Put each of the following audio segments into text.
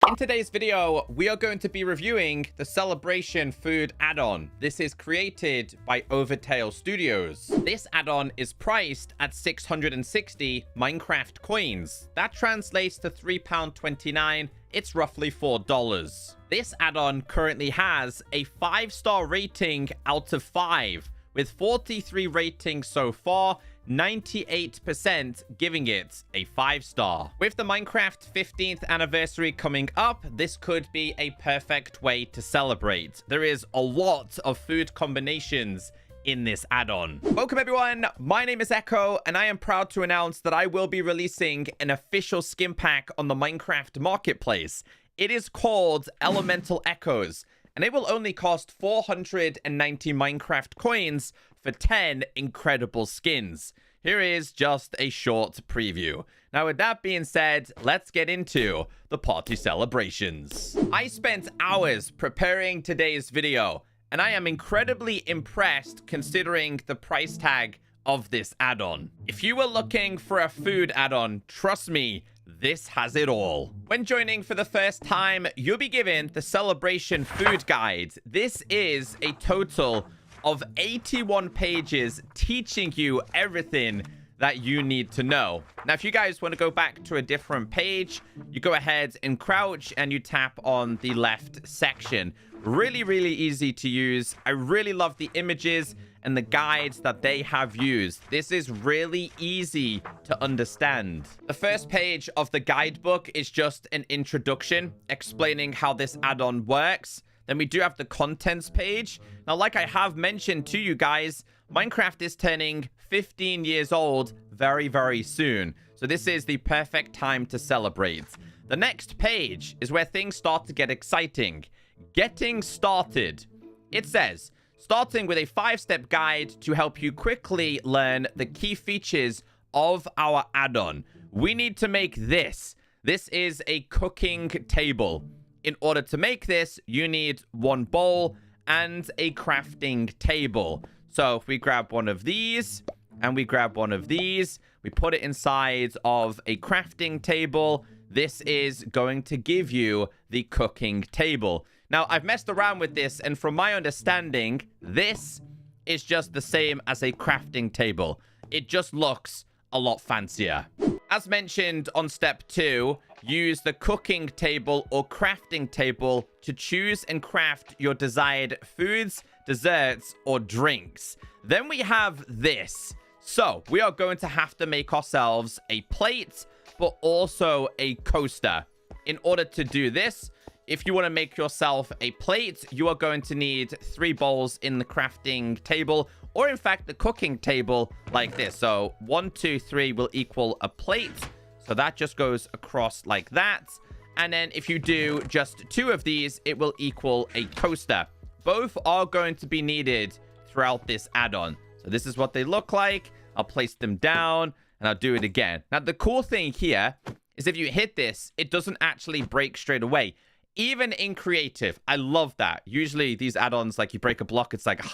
In today's video, we are going to be reviewing the Celebration Food add-on. This is created by Overtail Studios. This add-on is priced at 660 Minecraft coins. That translates to £3.29. It's roughly $4. This add-on currently has a 5-star rating out of 5, with 43 ratings so far, 98% giving it a 5-star. With the Minecraft 15th anniversary coming up, this could be a perfect way to celebrate. There is a lot of food combinations in this add-on. Welcome everyone, my name is Echo, and I am proud to announce that I will be releasing an official skin pack on the Minecraft marketplace. It is called Elemental Echoes, and it will only cost 490 Minecraft coins for 10 incredible skins. Here is just a short preview. Now, with that being said, let's get into the party celebrations. I spent hours preparing today's video, and I am incredibly impressed considering the price tag of this add-on. If you were looking for a food add-on, trust me, this has it all. When joining for the first time, you'll be given the Celebration Food Guide. This is a total of 81 pages teaching you everything that you need to know. Now, if you guys want to go back to a different page, you go ahead and crouch and you tap on the left section. Really, really easy to use. I really love the images and the guides that they have used. This is really easy to understand. The first page of the guidebook is just an introduction explaining how this add-on works. Then we do have the contents page. Now, like I have mentioned to you guys, Minecraft is turning 15 years old very, very soon. So this is the perfect time to celebrate. The next page is where things start to get exciting. Getting started. It says, starting with a 5-step guide to help you quickly learn the key features of our add-on. We need to make this. This is a cooking table. In order to make this, you need 1 bowl and a crafting table. So if we grab one of these and we grab one of these, we put it inside of a crafting table. This is going to give you the cooking table. Now, I've messed around with this, and from my understanding, this is just the same as a crafting table. It just looks a lot fancier. As mentioned on step 2, use the cooking table or crafting table to choose and craft your desired foods, desserts, or drinks. Then we have this. So we are going to have to make ourselves a plate, but also a coaster. In order to do this, if you want to make yourself a plate, you are going to need 3 bowls in the crafting table, or in fact, the cooking table like this. So 1, 2, 3 will equal a plate. So that just goes across like that. And then if you do just 2 of these, it will equal a coaster. Both are going to be needed throughout this add-on. So this is what they look like. I'll place them down and I'll do it again. Now, the cool thing here is if you hit this, it doesn't actually break straight away. Even in creative, I love that. Usually these add-ons, like you break a block, it's like,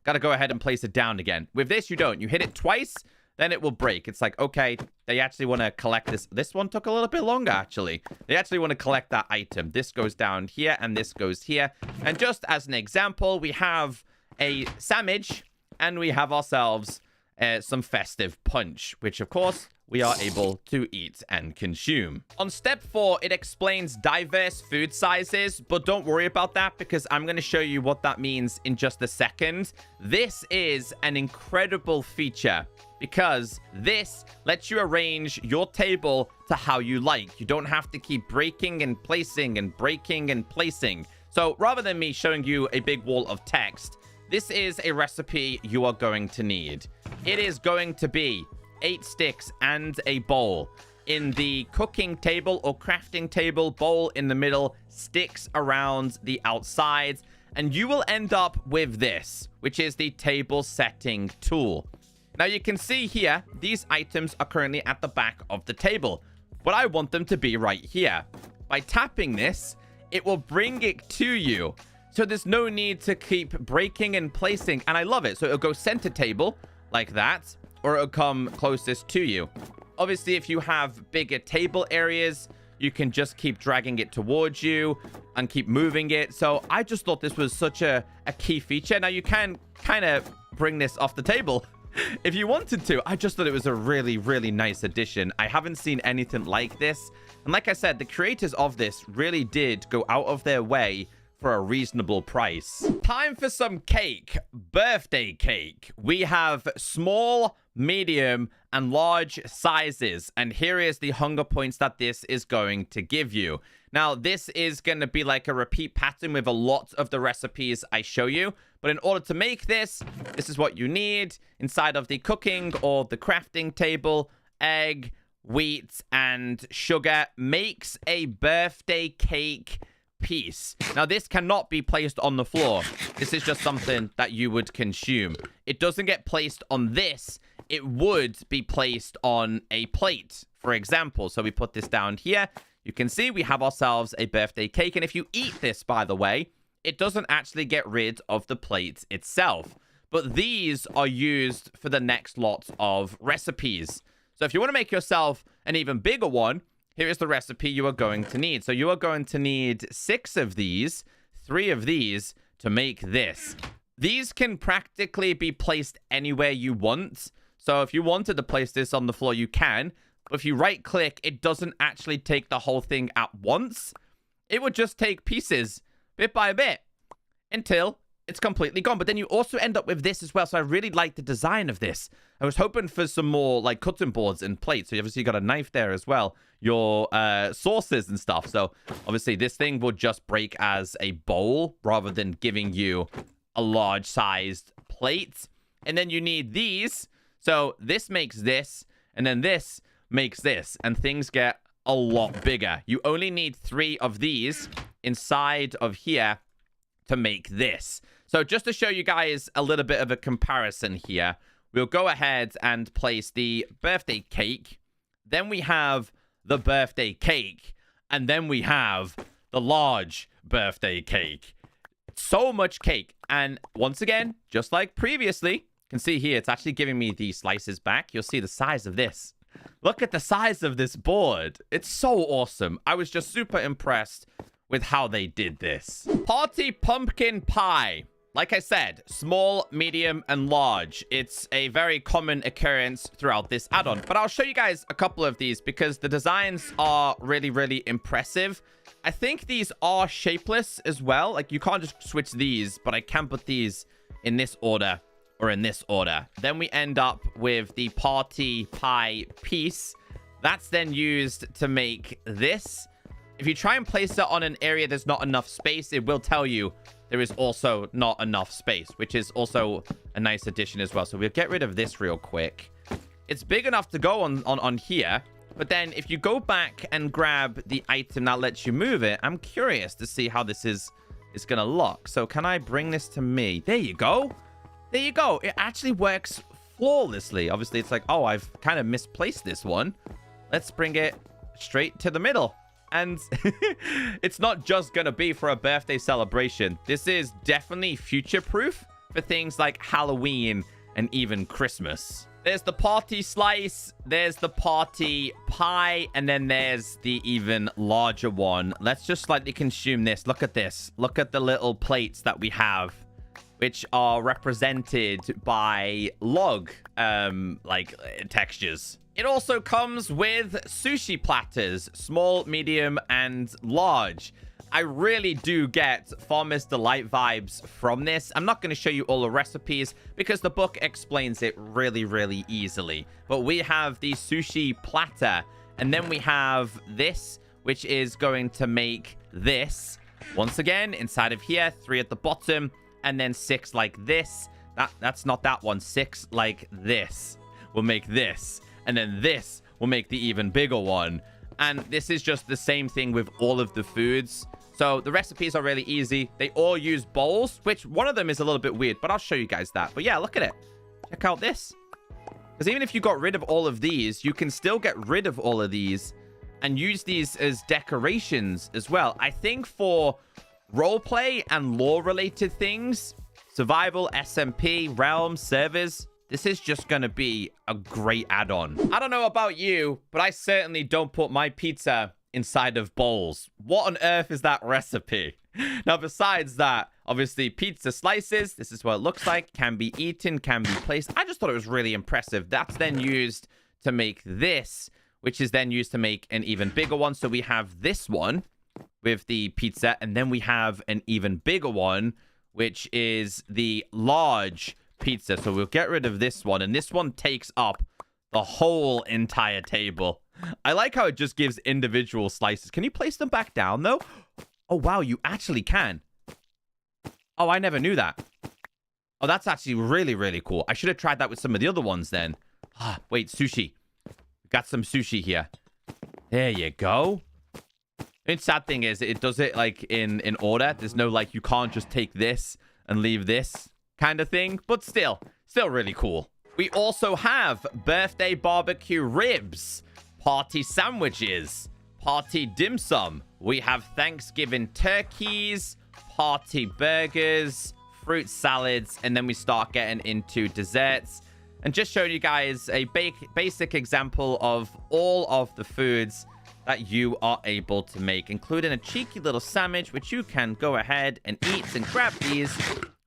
gotta go ahead and place it down again. With this, you don't. You hit it twice, then it will break. It's like, okay, they actually want to collect this. This one took a little bit longer, actually. They actually want to collect that item. This goes down here, and this goes here. And just as an example, we have a sandwich, and we have ourselves some festive punch, which, of course, we are able to eat and consume. On step 4, it explains diverse food sizes, but don't worry about that because I'm going to show you what that means in just a second. This is an incredible feature because this lets you arrange your table to how you like. You don't have to keep breaking and placing and breaking and placing. So rather than me showing you a big wall of text, this is a recipe you are going to need. It is going to be 8 sticks and a bowl. In the cooking table or crafting table, bowl in the middle, sticks around the outside, and you will end up with this, which is the table setting tool. Now you can see here, these items are currently at the back of the table, but I want them to be right here. By tapping this, it will bring it to you. So there's no need to keep breaking and placing, and I love it. So it'll go center table like that, or it'll come closest to you. Obviously, if you have bigger table areas, you can just keep dragging it towards you and keep moving it. So I just thought this was such a key feature. Now, you can kind of bring this off the table if you wanted to. I just thought it was a really, really nice addition. I haven't seen anything like this. And like I said, the creators of this really did go out of their way for a reasonable price. Time for some cake. Birthday cake. We have small, medium, and large sizes. And here is the hunger points that this is going to give you. Now, this is going to be like a repeat pattern with a lot of the recipes I show you. But in order to make this, this is what you need inside of the cooking or the crafting table. Egg, wheat, and sugar makes a birthday cake piece. Now, this cannot be placed on the floor. This is just something that you would consume. It doesn't get placed on this. It would be placed on a plate, for example. So we put this down here. You can see we have ourselves a birthday cake. And if you eat this, by the way, it doesn't actually get rid of the plate itself. But these are used for the next lot of recipes. So if you want to make yourself an even bigger one, here is the recipe you are going to need. So you are going to need 6 of these, 3 of these to make this. These can practically be placed anywhere you want. So if you wanted to place this on the floor, you can. But if you right click, it doesn't actually take the whole thing at once. It would just take pieces bit by bit until it's completely gone. But then you also end up with this as well. So I really like the design of this. I was hoping for some more like cutting boards and plates. So you obviously got a knife there as well. Your sauces and stuff. So obviously this thing will just break as a bowl rather than giving you a large sized plate. And then you need these. So this makes this. And then this makes this. And things get a lot bigger. You only need 3 of these inside of here to make this. So just to show you guys a little bit of a comparison here, we'll go ahead and place the birthday cake. Then we have the birthday cake. And then we have the large birthday cake. So much cake. And once again, just like previously, you can see here, it's actually giving me the slices back. You'll see the size of this. Look at the size of this board. It's so awesome. I was just super impressed with how they did this. Party pumpkin pie. Like I said, small, medium, and large. It's a very common occurrence throughout this add-on. But I'll show you guys a couple of these because the designs are really, really impressive. I think these are shapeless as well. Like, you can't just switch these, but I can put these in this order or in this order. Then we end up with the party pie piece. That's then used to make this. If you try and place it on an area there's not enough space, it will tell you there is also not enough space, which is also a nice addition as well. So we'll get rid of this real quick. It's big enough to go on here, but then if you go back and grab the item that lets you move it, I'm curious to see how this is going to look. So can I bring this to me? There you go. There you go. It actually works flawlessly. Obviously, it's like, oh, I've kind of misplaced this one. Let's bring it straight to the middle. And it's not just going to be for a birthday celebration. This is definitely future-proof for things like Halloween and even Christmas. There's the party slice, there's the party pie, and then there's the even larger one. Let's just slightly consume this. Look at this. Look at the little plates that we have, which are represented by log, textures. It also comes with sushi platters, small, medium, and large. I really do get Farmer's Delight vibes from this. I'm not going to show you all the recipes because the book explains it really, really easily. But we have the sushi platter, and then we have this, which is going to make this. Once again, inside of here, 3 at the bottom, and then 6 like this. That's not that one. 6 like this will make this. And then this will make the even bigger one. And this is just the same thing with all of the foods. So the recipes are really easy. They all use bowls, which one of them is a little bit weird, but I'll show you guys that. But yeah, look at it. Check out this. Because even if you got rid of all of these, you can still get rid of all of these and use these as decorations as well. I think for roleplay and lore-related things, survival, SMP, realms, servers, this is just going to be a great add-on. I don't know about you, but I certainly don't put my pizza inside of bowls. What on earth is that recipe? Now, besides that, obviously, pizza slices. This is what it looks like. Can be eaten, can be placed. I just thought it was really impressive. That's then used to make this, which is then used to make an even bigger one. So we have this one with the pizza, and then we have an even bigger one, which is the large pizza. So we'll get rid of this one, and this one takes up the whole entire table. I like how it just gives individual slices. Can you place them back down, though? Oh, wow, you actually can. Oh, I never knew that. Oh, that's actually really, really cool. I should have tried that with some of the other ones then. Ah, wait, sushi. Got some sushi here. There you go. The sad thing is, it does it, like, in order. There's no, like, you can't just take this and leave this kind of thing. But still really cool. We also have birthday barbecue ribs, party sandwiches, party dim sum. We have Thanksgiving turkeys, party burgers, fruit salads, and then we start getting into desserts. And just showing you guys a basic example of all of the foods that you are able to make, including a cheeky little sandwich, which you can go ahead and eat and grab these,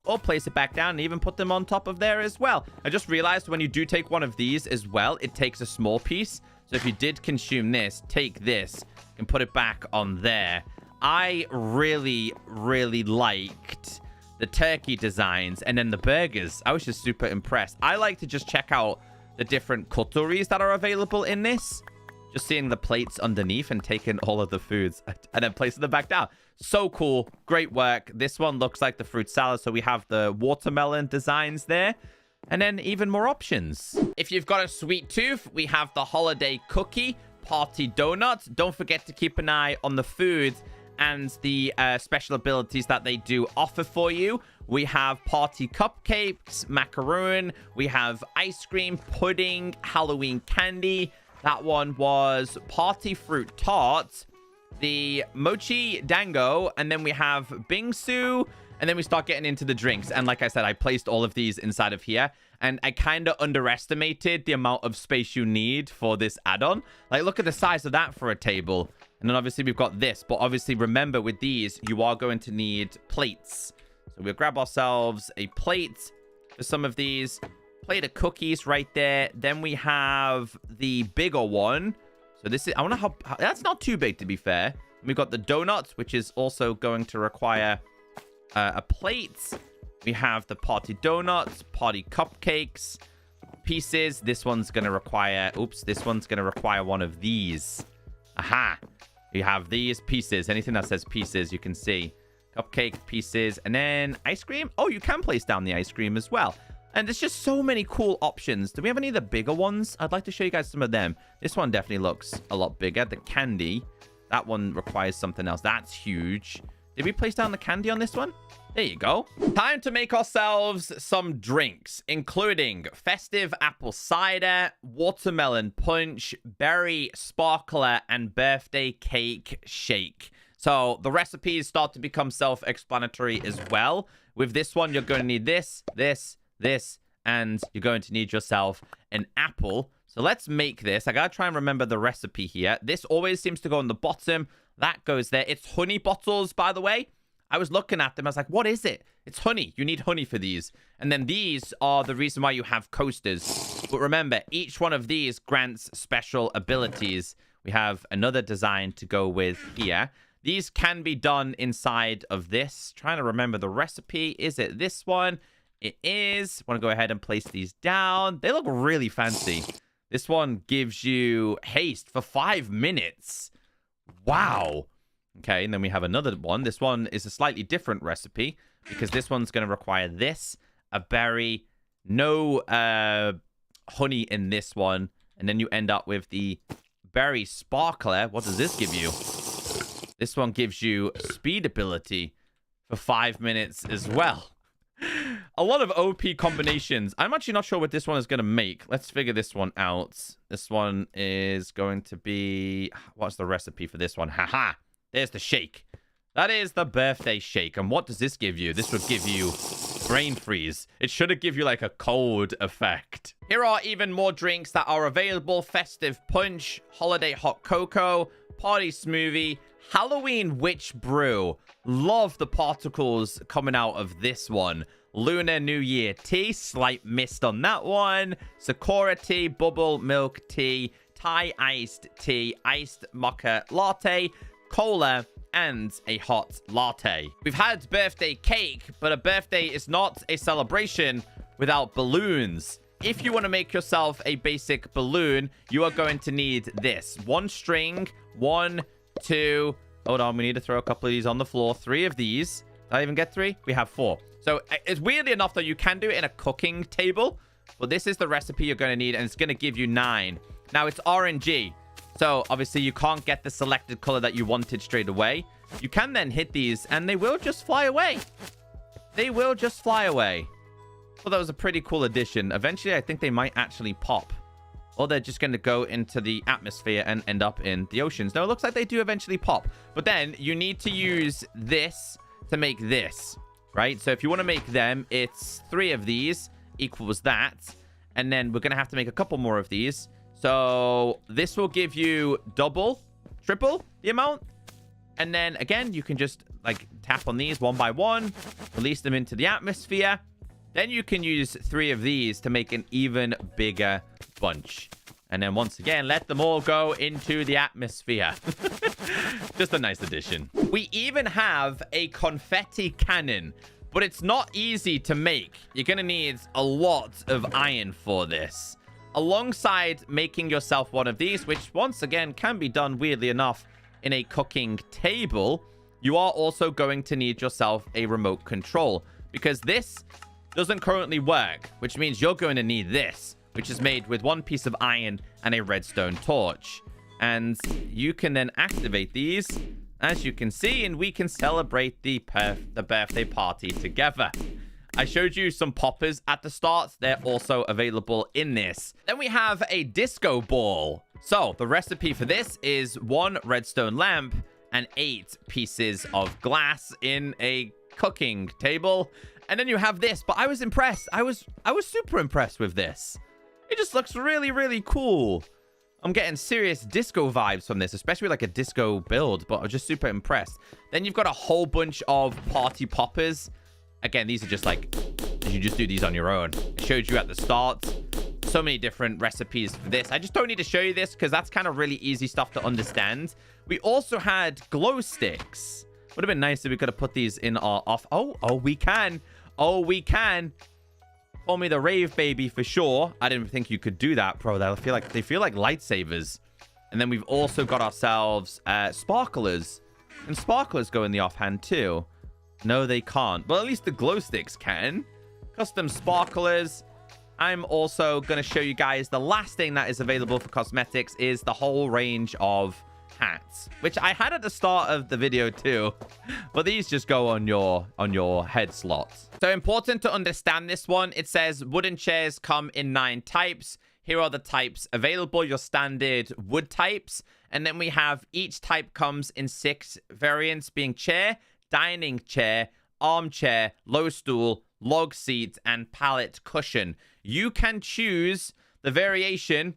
or place it back down and even put them on top of there as well. I just realized when you do take one of these as well, it takes a small piece. So if you did consume this, take this and put it back on there. I really, really liked the turkey designs and then the burgers. I was just super impressed. I like to just check out the different cutleries that are available in this. Just seeing the plates underneath and taking all of the foods and then placing them back down. So cool. Great work. This one looks like the fruit salad. So we have the watermelon designs there. And then even more options. If you've got a sweet tooth, we have the holiday cookie, party donut. Don't forget to keep an eye on the food and the special abilities that they do offer for you. We have party cupcakes, macaroon. We have ice cream, pudding, Halloween candy. That one was party fruit tart, the mochi dango, and then we have bingsu. And then we start getting into the drinks. And like I said, I placed all of these inside of here. And I kind of underestimated the amount of space you need for this add-on. Like, look at the size of that for a table. And then obviously we've got this. But obviously, remember, with these, you are going to need plates. So we'll grab ourselves a plate for some of these. Plate of cookies right there. Then we have the bigger one. So this is... I wonder how... That's not too big, to be fair. We've got the donuts, which is also going to require... a plate. We have the party donuts, party cupcakes, pieces. This one's going to require... Oops, this one's going to require one of these. Aha. You have these pieces. Anything that says pieces, you can see. Cupcake pieces. And then ice cream. Oh, you can place down the ice cream as well. And there's just so many cool options. Do we have any of the bigger ones? I'd like to show you guys some of them. This one definitely looks a lot bigger. The candy. That one requires something else. That's huge. Did we place down the candy on this one? There you go. Time to make ourselves some drinks, including festive apple cider, watermelon punch, berry sparkler, and birthday cake shake. So the recipes start to become self-explanatory as well. With this one, you're going to need this, and you're going to need yourself an apple. So let's make this. I got to try and remember the recipe here. This always seems to go on the bottom. That goes there. It's honey bottles, by the way. I was looking at them. I was like, what is it? It's honey. You need honey for these. And then these are the reason why you have coasters. But remember, each one of these grants special abilities. We have another design to go with here. These can be done inside of this. Trying to remember the recipe. Is it this one? It is. Want to go ahead and place these down. They look really fancy. This one gives you haste for 5 minutes. Wow. Okay, and then we have another one. This one is a slightly different recipe because this one's going to require this, a berry, no honey in this one, and then you end up with the berry sparkler. What does this give you? This one gives you speed ability for 5 minutes as well. A lot of OP combinations. I'm actually not sure what this one is going to make. Let's figure this one out. This one is going to be... What's the recipe for this one? Haha. There's the shake. That is the birthday shake. And what does this give you? This would give you brain freeze. It should have give you like a cold effect. Here are even more drinks that are available. Festive punch, holiday hot cocoa, party smoothie, Halloween witch brew. Love the particles coming out of this one. Lunar New Year tea, slight mist on that one. Sakura tea, bubble milk tea, Thai iced tea, iced mocha latte, cola, and a hot latte. We've had birthday cake, but a birthday is not a celebration without balloons. If you want to make yourself a basic balloon, you are going to need this. 1 string, 1, 2. Hold on, we need to throw a couple of these on the floor. 3 of these. Did I even get 3? We have 4. So it's weirdly enough that you can do it in a cooking table, but this is the recipe you're going to need, and it's going to give you 9. Now, it's RNG, so obviously you can't get the selected color that you wanted straight away. You can then hit these, and they will just fly away. They will just fly away. Well, that was a pretty cool addition. Eventually, I think they might actually pop. Or they're just going to go into the atmosphere and end up in the oceans. No, it looks like they do eventually pop. But then you need to use this to make this, right? So if you want to make them, it's 3 of these equals that. And then we're going to have to make a couple more of these. So this will give you double, triple the amount. And then again, you can just like tap on these one by one, release them into the atmosphere. Then you can use 3 of these to make an even bigger bunch. And then once again, let them all go into the atmosphere. Just a nice addition. We even have a confetti cannon, but it's not easy to make. You're going to need a lot of iron for this. Alongside making yourself one of these, which once again can be done weirdly enough in a cooking table, you are also going to need yourself a remote control, because this doesn't currently work, which means you're going to need this, which is made with 1 piece of iron and a redstone torch. And you can then activate these, as you can see, and we can celebrate the birthday party together. I showed you some poppers at the start. They're also available in this. Then we have a disco ball. So the recipe for this is 1 redstone lamp and 8 pieces of glass in a cooking table. And then you have this, but I was impressed. I was super impressed with this. It just looks really, really cool. I'm getting serious disco vibes from this, especially like a disco build, but I'm just super impressed. Then you've got a whole bunch of party poppers. Again, these are just like, you just do these on your own. I showed you at the start. So many different recipes for this. I just don't need to show you this because that's kind of really easy stuff to understand. We also had glow sticks. Would have been nice if we could have put these in our off. Oh, we can. Oh, we can. Call me the rave baby for sure. I didn't think you could do that, bro. They feel like lightsabers. And then we've also got ourselves sparklers. And sparklers go in the offhand too. No, they can't. Well, at least the glow sticks can. Custom sparklers. I'm also going to show you guys the last thing that is available for cosmetics is the whole range of hats, which I had at the start of the video too, but these just go on your head slots. So important to understand this one. It says wooden chairs come in 9 types. Here are the types available, your standard wood types, and then we have each type comes in 6 variants, being chair, dining chair, armchair, low stool, log seat, and pallet cushion. You can choose the variation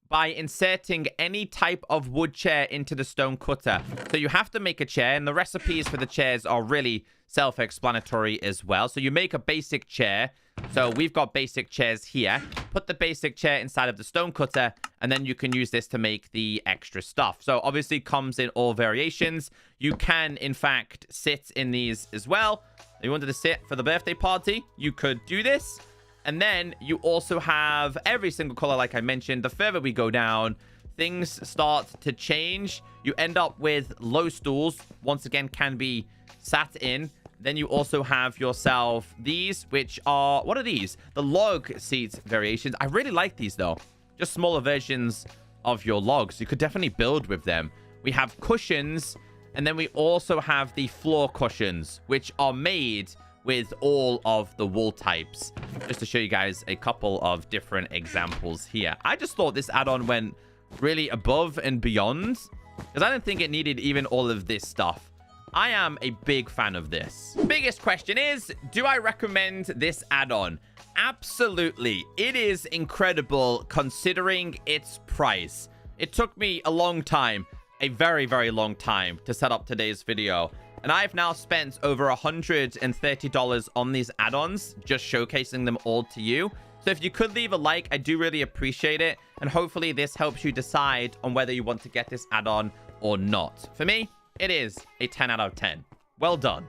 by inserting any type of wood chair into the stone cutter. So you have to make a chair, and the recipes for the chairs are really self-explanatory as well. So you make a basic chair. So we've got basic chairs here. Put the basic chair inside of the stone cutter, and then you can use this to make the extra stuff. So obviously comes in all variations. You can, in fact, sit in these as well. If you wanted to sit for the birthday party, you could do this. And then you also have every single color, like I mentioned. The further we go down, things start to change. You end up with low stools, once again, can be sat in. Then you also have yourself these, which are, what are these? The log seat variations. I really like these, though. Just smaller versions of your logs. You could definitely build with them. We have cushions, and then we also have the floor cushions, which are made with all of the wool types. Just to show you guys a couple of different examples here. I just thought this add-on went really above and beyond, because I didn't think it needed even all of this stuff. I am a big fan of this. Biggest question is, do I recommend this add-on? Absolutely. It is incredible considering its price. It took me a long time a very, very long time to set up today's video. And I've now spent over $130 on these add-ons, just showcasing them all to you. So if you could leave a like, I do really appreciate it. And hopefully this helps you decide on whether you want to get this add-on or not. For me, it is a 10 out of 10. Well done.